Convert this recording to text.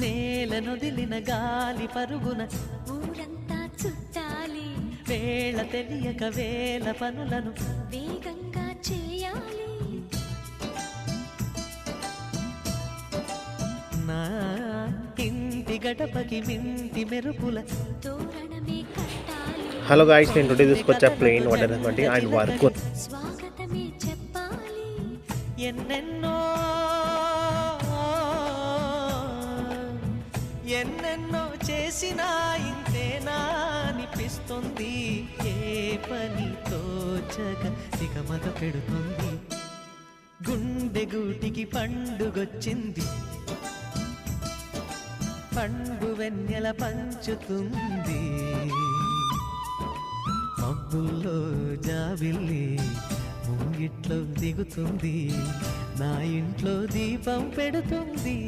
నేలనొదిలిన గాలి పరుగున ఊరంతా చుట్టాలి, వేళ తెలియక వేల పనులను వేగంగా చేయాలి. నా ఇంటి గడపకి మింటి మెరుపుల తోరణమే కట్టాలి, హలో గాయ్స్, నేను టుడే తీసుకొచ్చా ప్లేన్ వాటర్ అనమాట అండ్ వర్క్. స్వాగతమే చెప్పాలి. ఎన్నెన్నో ఎన్నెన్నో చేసినా ఇంతేనా అనిపిస్తుంది. ఏ పని తోచక దిగమగ పెడుతుంది. గుండె గూటికి పండుగొచ్చింది, పండు వెన్నెల పంచుతుంది. మబ్బుల్లో జాబిల్లి ముంగిట్లో దిగుతుంది, నా ఇంట్లో దీపం పెడుతుంది.